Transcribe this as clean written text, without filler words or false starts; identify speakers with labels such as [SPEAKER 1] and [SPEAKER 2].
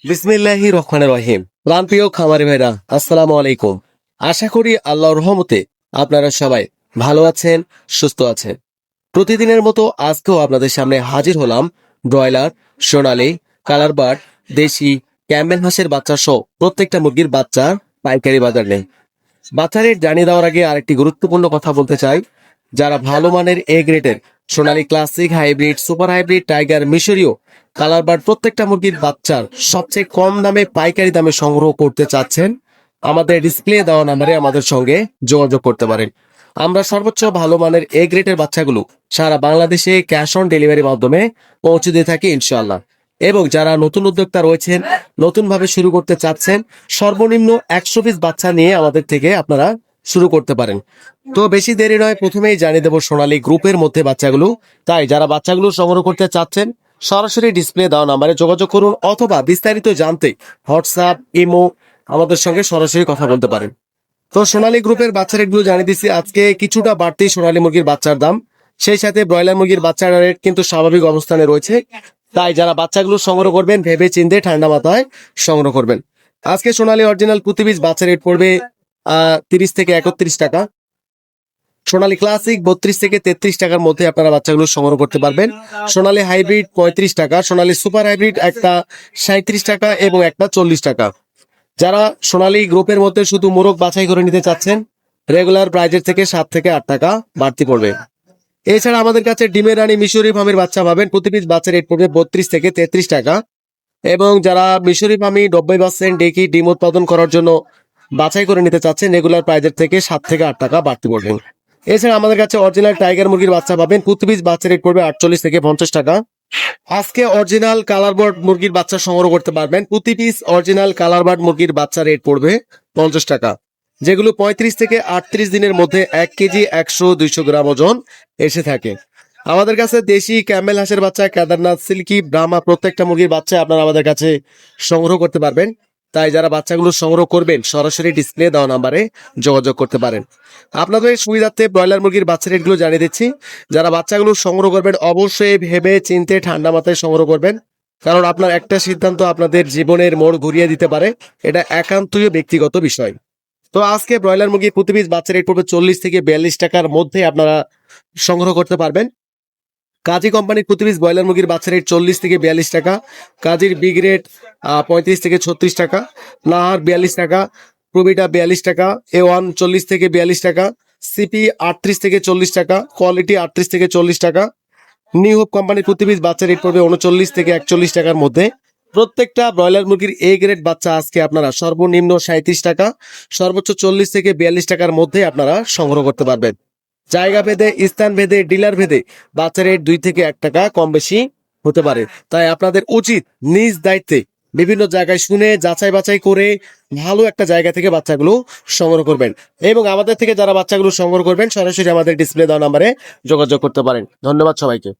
[SPEAKER 1] বিসমিল্লাহির রহমানির রহিম। প্রাণপ্রিয় খামারি ভাইরা, আসসালামু আলাইকুম। আশা করি আল্লাহর রহমতে আপনারা সবাই ভালো আছেন, সুস্থ আছেন। প্রতিদিনের মতো আজকেও আপনাদের সামনে হাজির হলাম ব্রয়লার, সোনালী, কালার বার্ড, দেশি, ক্যাম্বেল হাঁসের বাচ্চা সহ প্রত্যেকটা মুরগির বাচ্চার পাইকারি বাজার নেই। বাচ্চা রেট জানিয়ে দেওয়ার আগে আরেকটি গুরুত্বপূর্ণ কথা বলতে চাই। যারা ভালো মানের এ গ্রেডের Sonali classic, hybrid, super hybrid, tiger, মিশরীয়, কালার বার্ড প্রত্যেকটা মুরগির বাচ্চার সবচেয়ে কম দামে পাইকারি দামে সংগ্রহ করতে চাচ্ছেন, আমাদের ডিসপ্লে দেওয়া নাম্বারে আমাদের সঙ্গে যোগাযোগ করতে পারেন। আমরা সর্বোচ্চ ভালো মানের এ গ্রেডের বাচ্চাগুলো সারা বাংলাদেশে ক্যাশ অন ডেলিভারির মাধ্যমে পৌঁছে দিয়ে থাকি ইনশাআল্লাহ। এবং যারা নতুন উদ্যোক্তা রয়েছেন, নতুন ভাবে শুরু করতে চাচ্ছেন, সর্বনিম্ন 100 পিস বাচ্চা নিয়ে আমাদের থেকে আপনারা শুরু করতে পারেন। তো বেশি দেরি নয়, প্রথমেই জানিয়ে দেবো সোনালী গ্রুপের মধ্যে বাচ্চাগুলো। তাই যারা বাচ্চাগুলো সংগ্রহ করতে চাচ্ছেন সরাসরি ডিসপ্লে দেওয়া নাম্বারে যোগাযোগ করুন, অথবা বিস্তারিত জানতে হোয়াটসঅ্যাপ, ইমো আমাদের সঙ্গে সরাসরি কথা বলতে পারেন। তো সোনালী গ্রুপের বাচ্চা রেটগুলো জানিয়ে দিচ্ছি। আজকে কিছুটা বাড়তি সোনালী মুরগির বাচ্চার দাম, সেই সাথে ব্রয়লার মুরগির বাচ্চার রেট কিন্তু স্বাভাবিক অবস্থানে রয়েছে। তাই যারা বাচ্চাগুলো সংগ্রহ করবেন ভেবে চিন্তে ঠান্ডা মাথায় সংগ্রহ করবেন। আজকে সোনালী অরিজিনাল প্রতি পিস বাচ্চা রেট পড়বে 30 থেকে 31 টাকা। সোনালী ক্লাসিক 32 থেকে 33 টাকার মধ্যে আপনারা বাচ্চাগুলো সংগ্রহ করতে পারবেন। সোনালী হাইব্রিড 35 টাকা, সোনালী সুপার হাইব্রিড একটা 37 টাকা এবং একটা 40 টাকা। যারা সোনালী গ্রুপের মধ্যে শুধু মোরগ বাছাই করে নিতে চাচ্ছেন, রেগুলার প্রাইজের থেকে 7 থেকে 8 টাকা বাড়তি পড়বে। এছাড়া আমাদের কাছে ডিমের রানী মিশরি ফার্মের বাচ্চা পাবেন, প্রতি পিস বাচ্চা রেট পড়বে 32 থেকে 33 টাকা। এবং যারা মিশরি ফার্মি 90% ডেকি ডিম উৎপাদন করার জন্য বাছাই করে নিতে চাচ্ছেন, রেগুলার প্রাইজের থেকে 7 থেকে 8 টাকা বাড়তি পড়বে। এছাড়া আমাদের কাছে অরিজিনাল টাইগার মুরগির বাচ্চা পাবেন, প্রতি পিস বাচ্চা রেট পড়বে 48 থেকে 50 টাকা। আজকে অরিজিনাল কালার বার্ড মুরগির বাচ্চা সংগ্রহ করতে পারবেন, প্রতি পিস অরিজিনাল কালার বার্ড মুরগির বাচ্চা রেট পড়বে 50 টাকা, যেগুলো 35 থেকে 38 দিনের মধ্যে 1 কেজি 100-200 গ্রাম ওজন এসে থাকে। আমাদের কাছে দেশি ক্যামেল হাঁসের বাচ্চা, কেদারনাথ, সিল্কি, ব্রাহ্মা প্রত্যেকটা মুরগির বাচ্চা আপনারা আমাদের কাছে সংগ্রহ করতে পারবেন। তাই যারা বাচ্চাগুলো সংগ্রহ করবেন সরাসরি ডিসপ্লে দেওয়া নাম্বারে যোগাযোগ করতে পারেন। আপনাদের সুবিধার্থে ব্রয়লার মুরগির বাচ্চা রেটগুলো জানিয়ে দিচ্ছি। যারা বাচ্চাগুলো সংগ্রহ করবেন অবশ্যই ভেবে চিন্তে ঠান্ডা মাথায় সংগ্রহ করবেন, কারণ আপনার একটা সিদ্ধান্ত আপনাদের জীবনের মোড় ঘুরিয়ে দিতে পারে। এটা একান্তই ব্যক্তিগত বিষয়। তো আজকে ব্রয়লার মুরগির প্রতি পিস বাচ্চা রেট পড়বে 40 থেকে 42 টাকার মধ্যে আপনারা সংগ্রহ করতে পারবেন। কাজী কোম্পানির প্রতি পিস ব্রয়লার মুরগির বাচ্চা রেট 40 থেকে 42 টাকা, কাজীর বিগ রেট 35 থেকে 36 টাকা, নাহার 42 টাকা, প্রবিটা 42 টাকা, A1 40 থেকে 42 টাকা, সিপি 38 থেকে 40 টাকা, কোয়ালিটি 38 থেকে 40 টাকা। নিউ হোপ কোম্পানির প্রতি পিস বাচ্চা রেট পড়বে 39 থেকে 41 টাকার মধ্যে। প্রত্যেকটা ব্রয়লার মুরগির এ গ্রেড বাচ্চা আজকে আপনারা সর্বনিম্ন 37 টাকা, সর্বোচ্চ 40 থেকে 42 টাকার মধ্যে আপনারা সংগ্রহ করতে পারবেন। জায়গা ভেদে, স্থান ভেদে, ডিলার ভেদে বাচ্চা রেট 2 থেকে 1 টাকা কম বেশি হতে পারে। তাই আপনাদের উচিত নিজ দায়িত্বে বিভিন্ন জায়গায় শুনে যাচাই বাছাই করে ভালো একটা জায়গা থেকে বাচ্চাগুলো সংগ্রহ করবেন। এবং আমাদের থেকে যারা বাচ্চাগুলো সংগ্রহ করবেন সরাসরি আমাদের ডিসপ্লে দেওয়া নাম্বারে যোগাযোগ করতে পারেন। ধন্যবাদ সবাইকে।